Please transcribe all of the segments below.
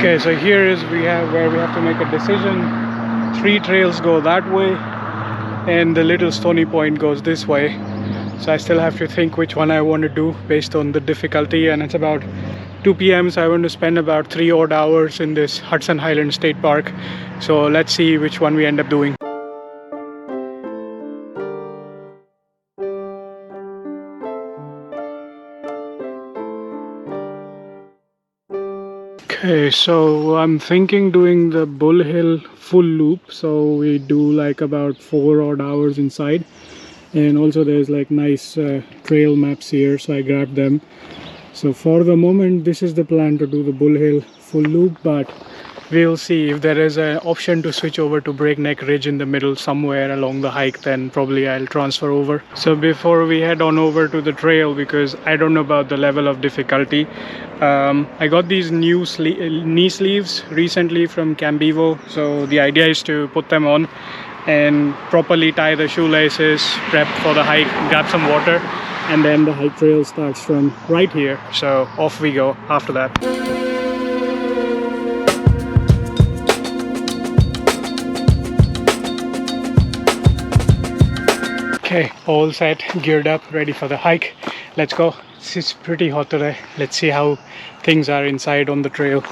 Okay, so here is where we have to make a decision. 3 trails go that way and the little Stony point goes this way. So I still have to think which one I want to do based on the difficulty, and it's about 2 p.m. so I want to spend about 3 odd hours in this Hudson Highland State Park. So let's see which one we end up doing. Okay, so I'm thinking doing the Bull Hill full loop, so we do like about 4 odd hours inside, and also there's like nice trail maps here, so I grabbed them. So for the moment this is the plan, to do the Bull Hill full loop, but we'll see if there is an option to switch over to Breakneck Ridge in the middle somewhere along the hike, then probably I'll transfer over. So before we head on over to the trail, because I don't know about the level of difficulty, I got these new knee sleeves recently from Cambivo, so the idea is to put them on and properly tie the shoelaces, prep for the hike, grab some water, and then the hike trail starts from right here. So off we go after that. Okay, all set, geared up, ready for the hike. Let's go. It's pretty hot today. Let's see how things are inside on the trail.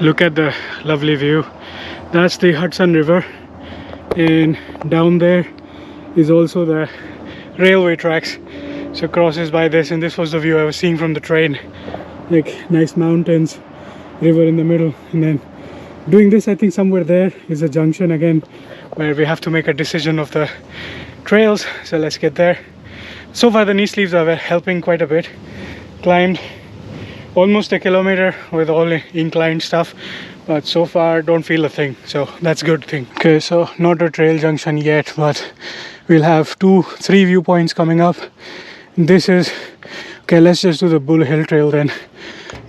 Look at the lovely view. That's the Hudson River, and down there is also the railway tracks, so crosses by this, and this was the view I was seeing from the train. Like nice mountains, river in the middle, and then doing this, I think somewhere there is a junction again where we have to make a decision of the trails. So let's get there. So far the knee sleeves are helping quite a bit. Climbed almost a kilometer with all inclined stuff, but so far don't feel a thing, so that's a good thing. Okay, so not a trail junction yet, but we'll have 2-3 viewpoints coming up. This is okay. Let's just do the Bull Hill trail, then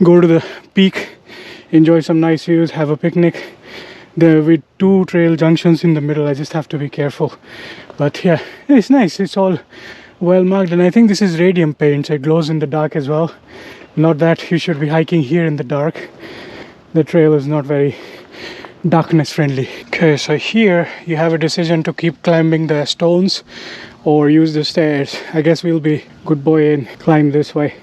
go to the peak, enjoy some nice views, have a picnic. There will be 2 trail junctions in the middle. I just have to be careful, but yeah, it's nice. It's all well marked, and I think this is radium paint, so it glows in the dark as well. Not that you should be hiking here in the dark. The trail is not very darkness friendly. Okay, so here you have a decision to keep climbing the stones or use the stairs. I guess we'll be good boy and climb this way.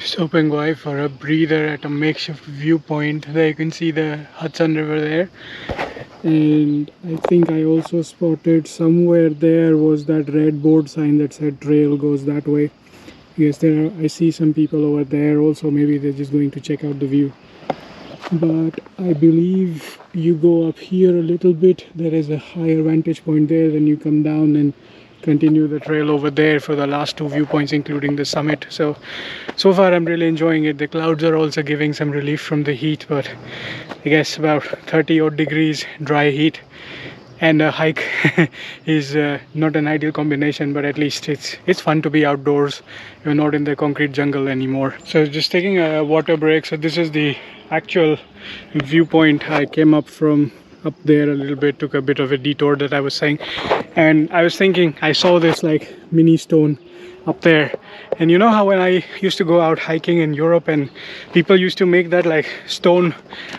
Stopping by for a breather at a makeshift viewpoint. There you can see the Hudson River there, and I think I also spotted somewhere there was that red board sign that said trail goes that way. Yes, I see some people over there also. Maybe they're just going to check out the view, but I believe you go up here a little bit, there is a higher vantage point there, then you come down and continue the trail over there for the last 2 viewpoints, including the summit. So far I'm really enjoying it. The clouds are also giving some relief from the heat, but I guess about 30 odd degrees dry heat and a hike is not an ideal combination, but at least it's fun to be outdoors. You're not in the concrete jungle anymore. So just taking a water break. So this is the actual viewpoint. I came up from up there a little bit, took a bit of a detour that I was saying, and I was thinking I saw this like mini stone up there. And you know how when I used to go out hiking in Europe and people used to make that like stone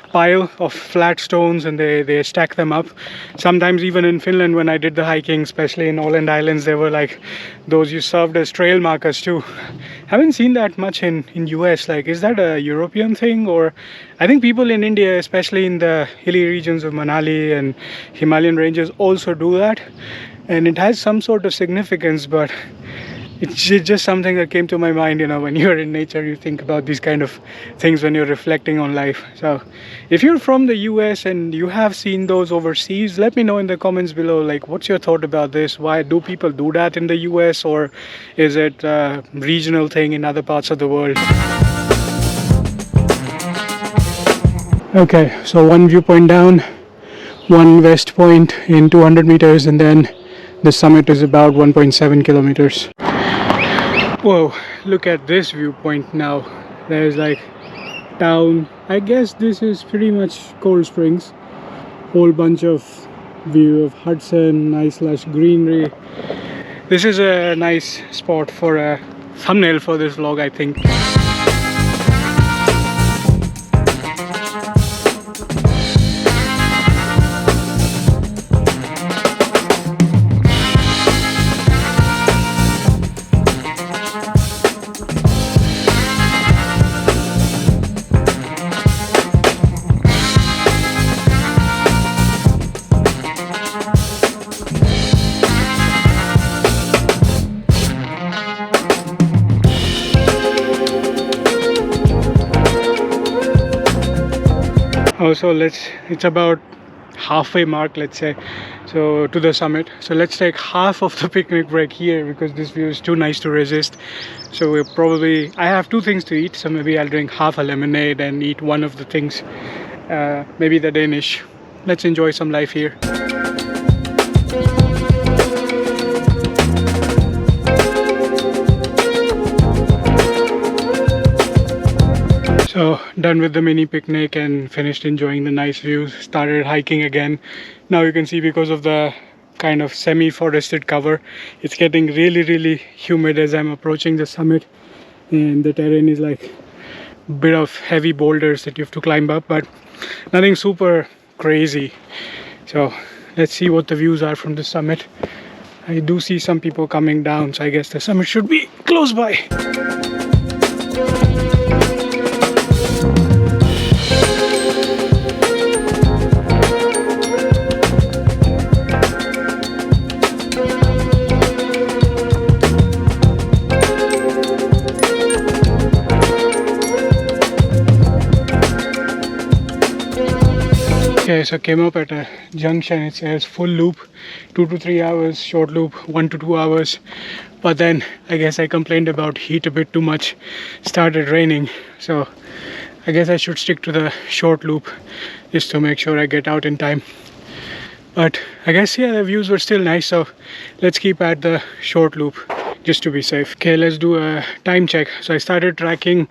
pile of flat stones and they stack them up. Sometimes even in Finland when I did the hiking, especially in Åland Islands, there were like those you served as trail markers too. Haven't seen that much in US. Like, is that a European thing? Or I think people in India, especially in the hilly regions of Manali and Himalayan ranges, also do that. And it has some sort of significance, but it's just something that came to my mind. You know, when you're in nature, you think about these kind of things when you're reflecting on life. So if you're from the US and you have seen those overseas, let me know in the comments below, like, what's your thought about this? Why do people do that in the US, or is it a regional thing in other parts of the world? Okay, so one viewpoint down, one west point in 200 meters, and then the summit is about 1.7 kilometers. Whoa, look at this viewpoint now. There's like town. I guess this is pretty much Cold Springs. Whole bunch of view of Hudson, nice lush greenery. This is a nice spot for a thumbnail for this vlog, I think. Also, it's about halfway mark, let's say, so to the summit. So let's take half of the picnic break here because this view is too nice to resist. So we're probably, I have two things to eat, so maybe I'll drink half a lemonade and eat one of the things, maybe the Danish. Let's enjoy some life here. So done with the mini picnic and finished enjoying the nice views. Started hiking again. Now you can see, because of the kind of semi-forested cover, it's getting really humid as I'm approaching the summit, and the terrain is like a bit of heavy boulders that you have to climb up, but nothing super crazy. So let's see what the views are from the summit. I do see some people coming down, so I guess the summit should be close by. Okay, so came up at a junction. It says full loop 2 to 3 hours, short loop 1 to 2 hours. But then I guess I complained about heat a bit too much. Started raining, so I guess I should stick to the short loop just to make sure I get out in time. But I guess, yeah, the views were still nice, so let's keep at the short loop just to be safe. Okay, let's do a time check. So I started tracking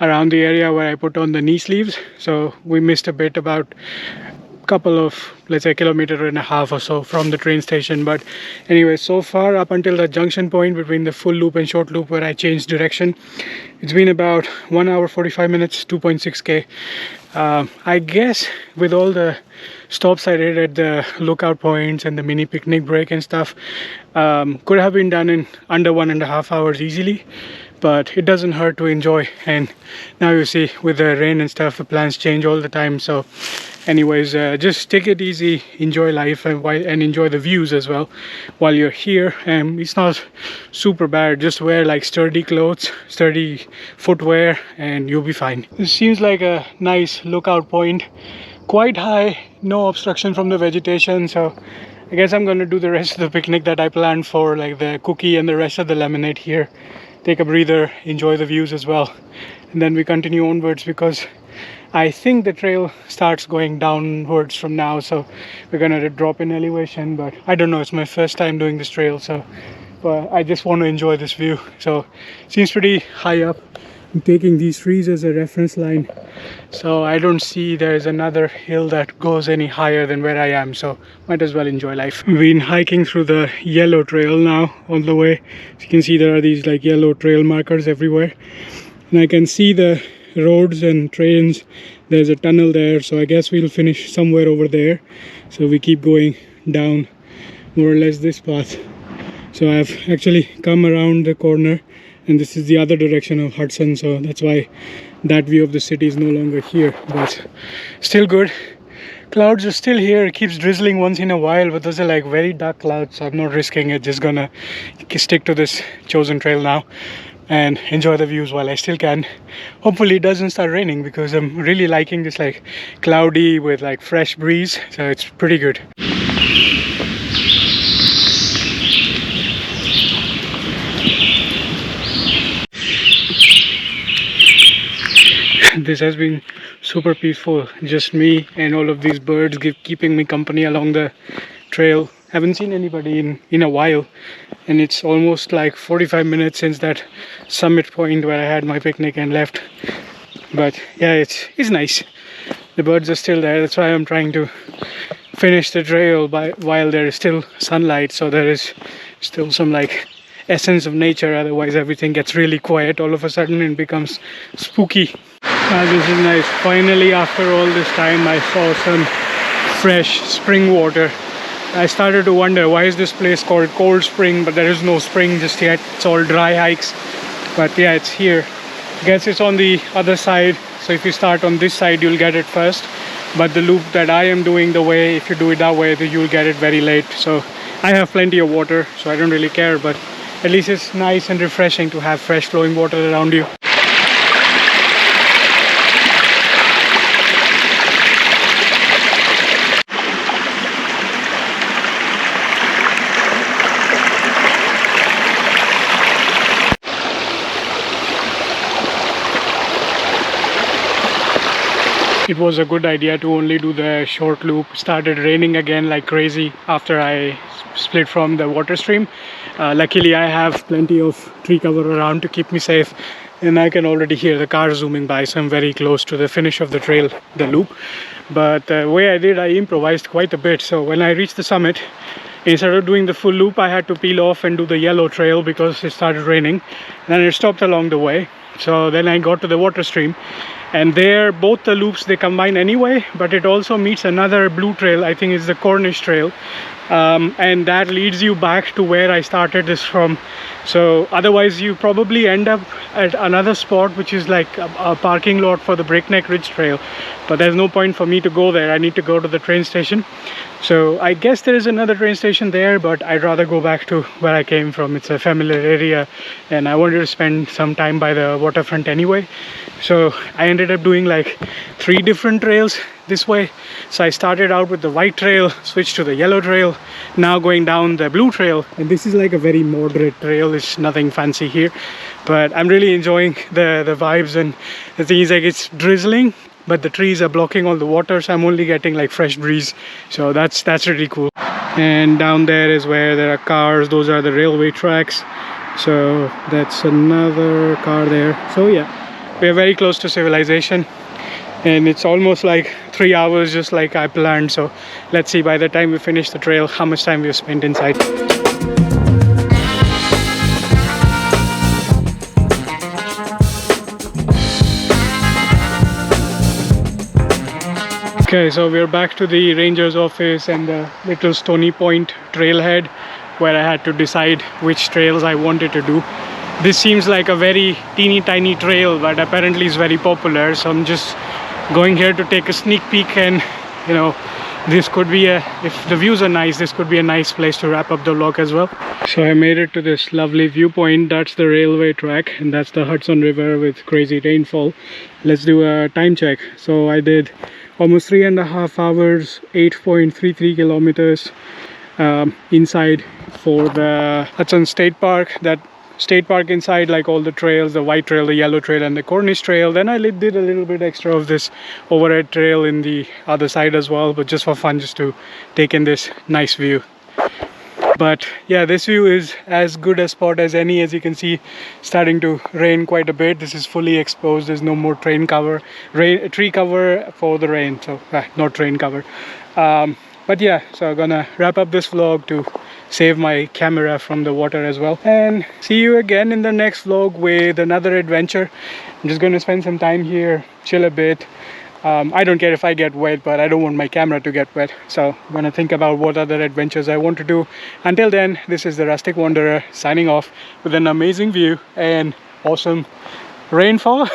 around the area where I put on the knee sleeves, so we missed a bit, about couple of, let's say, 1.5 kilometers or so from the train station. But anyway, so far up until the junction point between the full loop and short loop where I changed direction, it's been about 1 hour 45 minutes, 2.6k. I guess with all the stops I did at the lookout points and the mini picnic break and stuff, could have been done in under 1.5 hours easily, but it doesn't hurt to enjoy. And now you see, with the rain and stuff, the plans change all the time. So anyways, just take it easy, enjoy life, and enjoy the views as well while you're here. And it's not super bad. Just wear like sturdy clothes, sturdy footwear, and you'll be fine. This seems like a nice lookout point, quite high, no obstruction from the vegetation. So I guess I'm gonna do the rest of the picnic that I planned for, like the cookie and the rest of the lemonade here. Take a breather, enjoy the views as well, and then we continue onwards, because I think the trail starts going downwards from now. So we're gonna drop in elevation, but I don't know, it's my first time doing this trail, so but I just want to enjoy this view. So it seems pretty high up. I'm taking these trees as a reference line, so I don't see there's another hill that goes any higher than where I am, so might as well enjoy life. We've been hiking through the yellow trail now all the way. As you can see, there are these like yellow trail markers everywhere, and I can see the roads and trains. There's a tunnel there, so I guess we'll finish somewhere over there. So we keep going down more or less this path. So I've actually come around the corner, and this is the other direction of Hudson, so that's why that view of the city is no longer here, but still good. Clouds are still here. It keeps drizzling once in a while, but those are like very dark clouds, so I'm not risking it. Just gonna stick to this chosen trail now and enjoy the views while I still can. Hopefully it doesn't start raining, because I'm really liking this like cloudy with like fresh breeze, so it's pretty good. This has been super peaceful, just me and all of these birds keeping me company along the trail. Haven't seen anybody in a while, and it's almost like 45 minutes since that summit point where I had my picnic and left. But yeah, it's nice. The birds are still there. That's why I'm trying to finish the trail while there is still sunlight, so there is still some like essence of nature. Otherwise everything gets really quiet all of a sudden and becomes spooky. This is nice. Finally, after all this time, I saw some fresh spring water. I started to wonder, why is this place called Cold Spring, but there is no spring just yet. It's all dry hikes. But yeah, it's here. I guess it's on the other side, so if you start on this side you'll get it first, but the loop that I am doing, the way, if you do it that way, then you'll get it very late. So I have plenty of water, so I don't really care, but at least it's nice and refreshing to have fresh flowing water around you. It was a good idea to only do the short loop. Started raining again like crazy after I split from the water stream. Luckily I have plenty of tree cover around to keep me safe, and I can already hear the cars zooming by, so I'm very close to the finish of the trail, the loop. But the way I did, I improvised quite a bit. So when I reached the summit, instead of doing the full loop, I had to peel off and do the yellow trail because it started raining. Then it stopped along the way. So then I got to the water stream, and there both the loops, they combine anyway, but it also meets another blue trail. I think it's the Cornish trail, and that leads you back to where I started this from. So otherwise you probably end up at another spot which is like a parking lot for the Breakneck Ridge trail, but there's no point for me to go there. I need to go to the train station. So I guess there is another train station there, but I'd rather go back to where I came from. It's a familiar area, and I wanted to spend some time by the waterfront anyway. So I ended up doing like 3 different trails this way. So I started out with the white trail, switched to the yellow trail, now going down the blue trail. And this is like a very moderate trail. It's nothing fancy here, but I'm really enjoying the vibes. And the thing is, like, it's drizzling, but the trees are blocking all the water, so I'm only getting like fresh breeze. So that's really cool. And down there is where there are cars. Those are the railway tracks. So that's another car there. So yeah, we are very close to civilization, and it's almost like 3 hours just like I planned. So let's see by the time we finish the trail how much time we've spent inside. Okay, so we're back to the ranger's office and the little Stony Point trailhead where I had to decide which trails I wanted to do. This seems like a very teeny tiny trail, but apparently it's very popular, so I'm just going here to take a sneak peek. And you know, this could be if the views are nice, this could be a nice place to wrap up the vlog as well. So I made it to this lovely viewpoint. That's the railway track, and that's the Hudson River with crazy rainfall. Let's do a time check. So I did almost 3.5 hours, 8.33 kilometers inside for the Hudson State Park. That state park inside, like all the trails, the white trail, the yellow trail, and the Cornish trail. Then I did a little bit extra of this overhead trail in the other side as well, but just for fun, just to take in this nice view. But yeah, this view is as good a spot as any. As you can see, starting to rain quite a bit. This is fully exposed. There's no more tree cover for the rain, so not train cover. But yeah, so I'm gonna wrap up this vlog to save my camera from the water as well, and see you again in the next vlog with another adventure. I'm just gonna spend some time here, chill a bit. I don't care if I get wet, but I don't want my camera to get wet, so I'm gonna think about what other adventures I want to do. Until then, this is the Rustic Wanderer signing off with an amazing view and awesome rainfall.